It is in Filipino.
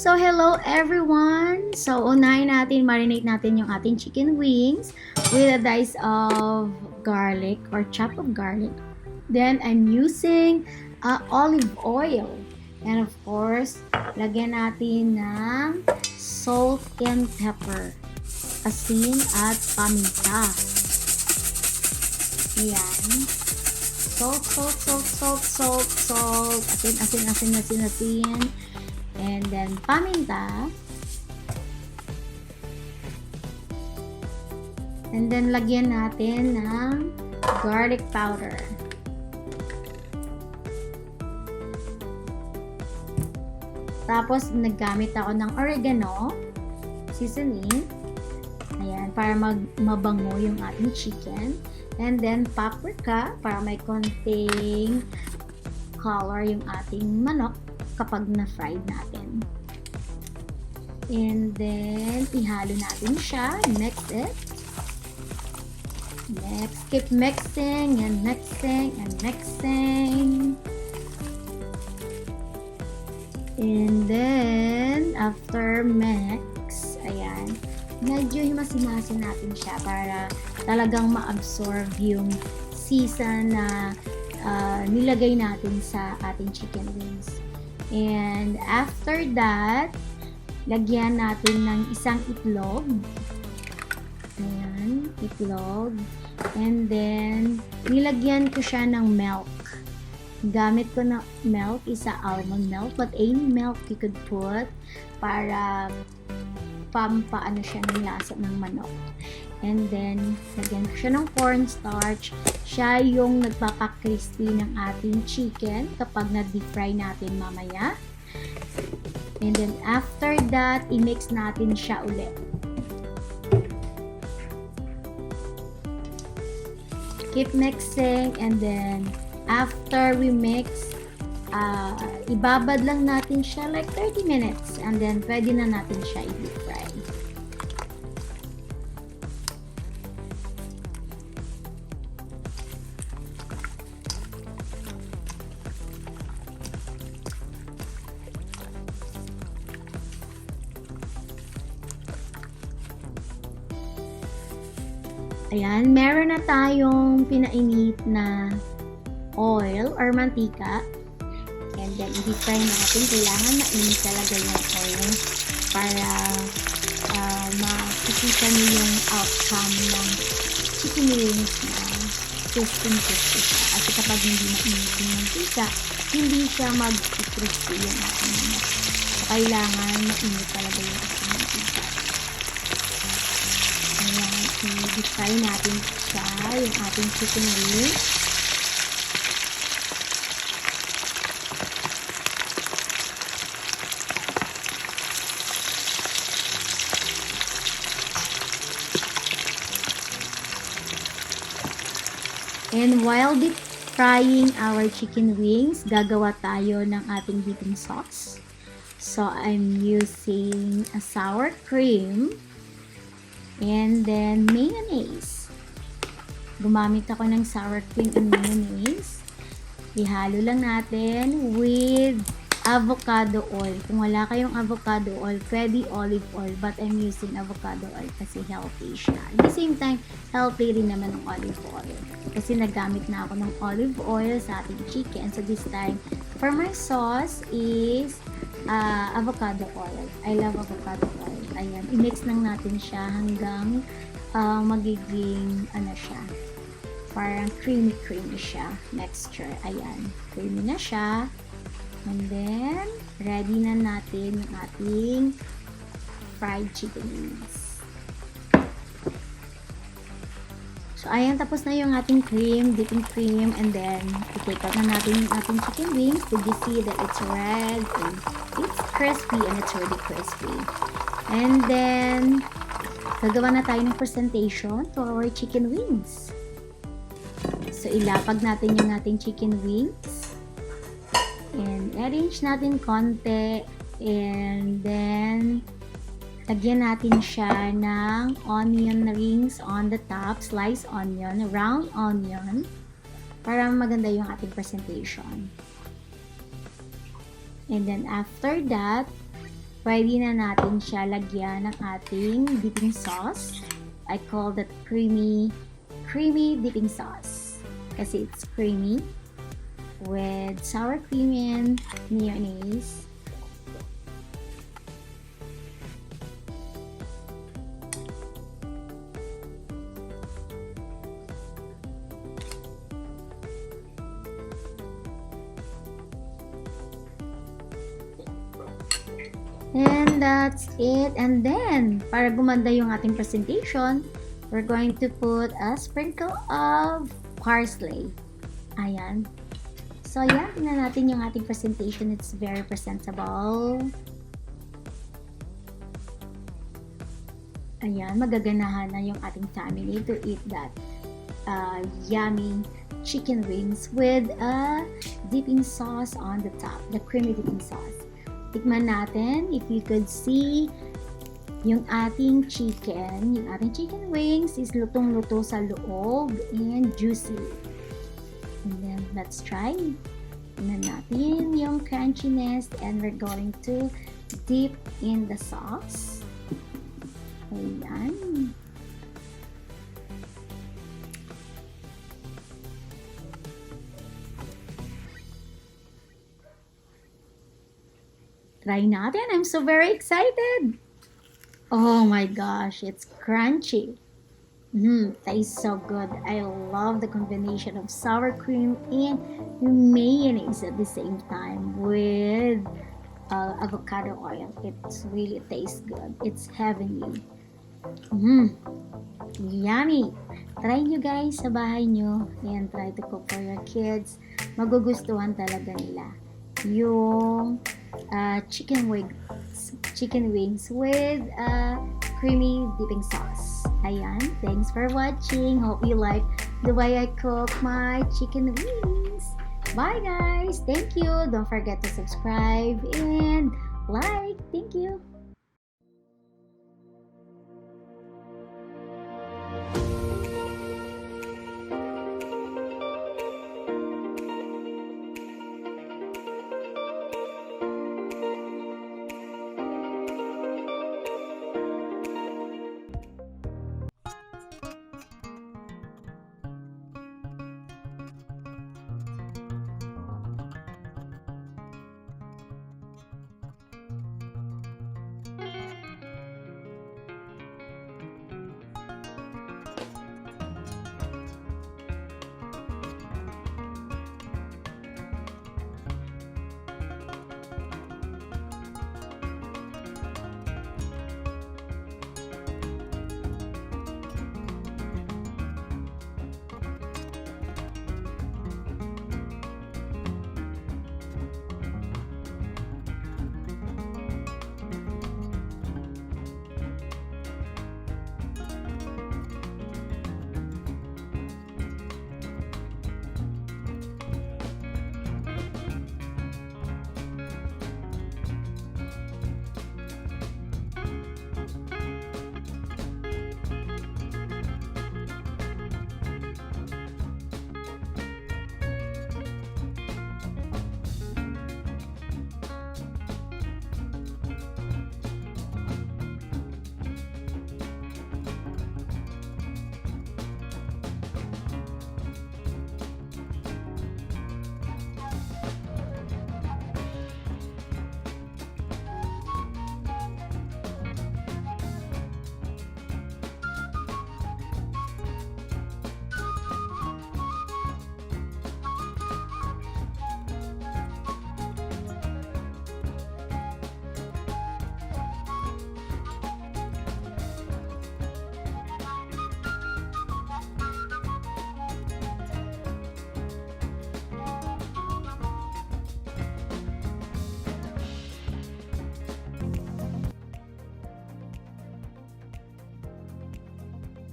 So, hello everyone! So, unahin natin, marinate natin yung ating chicken wings with a dice of garlic or chop of garlic. Then, I'm using olive oil. And of course, lagyan natin ng salt and pepper, asin at paminta. Ayan. Salt. Asin. And then, paminta. And then, lagyan natin ng garlic powder. Tapos, naggamit ako ng oregano seasoning. Ayan, para mabango yung ating chicken. And then, paprika, para may konting color yung ating manok kapag na-fried natin. And then, ihalo natin siya. Mix it. Next, keep mixing and mixing and mixing. And then, after mix, ayan, medyo himas-himasin natin siya para talagang ma-absorb yung season na nilagay natin sa ating chicken wings. And after that, lagyan natin ng isang itlog. Ayan, itlog. And then, nilagyan ko siya ng milk. Gamit ko na milk, isa almond milk, but any milk you could put para pampaano siya ng lasa ng manok. And then, lagyan ko siya ng cornstarch. Siya yung nagpapa-crispy ng ating chicken kapag na-deep fry natin mamaya. And then, after that, i-mix natin siya ulit. Keep mixing, and then, after we mix, ibabad lang natin siya like 30 minutes. And then, pwede na natin siya i-deep fry. Ayan, meron na tayong pinainit na oil or mantika. And then, i-deep fry natin. Kailangan mainit talaga yung oil para makikita nyo yung outcome ng chicken wings na crispy siya. Kasi kapag hindi mainit yung mantika, hindi siya mag-crispy yung ating manok. So, kailangan mainit talaga yung ating mantika. Ayan, i-deep fry natin siya, yung ating chicken wings. And while deep frying our chicken wings, gagawa tayo ng ating dipping sauce. So, I'm using a sour cream and then mayonnaise. Gumamit ako ng sour cream and mayonnaise. Ihalo lang natin with avocado oil. Kung wala kayong avocado oil, pwede olive oil, but I'm using avocado oil kasi healthy siya. At the same time, healthy rin naman ng olive oil. Kasi nagamit na ako ng olive oil sa ating chicken. So this time, for my sauce is avocado oil. I love avocado oil. Ayan, i-mix lang natin siya hanggang magiging siya. Parang creamy siya. Mixture. Ayan, creamy na siya. And then, ready na natin yung ating fried chicken wings. So, ayan, tapos na yung ating cream, dipping cream, and then, i-take out na natin yung ating chicken wings. Did you see that it's red, and it's crispy, and it's really crispy. And then, gagawa na tayo ng presentation to our chicken wings. So, ilapag natin yung ating chicken wings. And arrange natin konti. And then, lagyan natin siya ng onion rings on the top. Sliced onion, round onion. Para maganda yung ating presentation. And then, after that, pwede na natin siya lagyan ng ating dipping sauce. I call that creamy dipping sauce kasi it's creamy with sour cream and mayonnaise. And that's it. And then, para gumanda yung ating presentation, we're going to put a sprinkle of parsley. Ayan. So, ayan. Tingnan natin yung ating presentation. It's very presentable. Ayan. Magaganahan na yung ating family to eat that yummy chicken wings with a dipping sauce on the top. The creamy dipping sauce. Tikman natin, if you could see, yung ating chicken wings is lutong-luto sa loob and juicy. And then, let's try. Tingnan natin yung crunchiness and we're going to dip in the sauce. Ayan. Try natin. I'm so very excited. Oh my gosh, it's crunchy. Tastes so good. I love the combination of sour cream and mayonnaise at the same time with avocado oil. It really tastes good. It's heavenly. Yummy. Try nyo guys sa bahay nyo and try to cook for your kids. Magugustuhan talaga nila yung chicken wings with creamy dipping sauce. Ayan, thanks for watching. Hope you like the way I cook my chicken wings. Bye guys, thank you. Don't forget to subscribe and like. Thank you.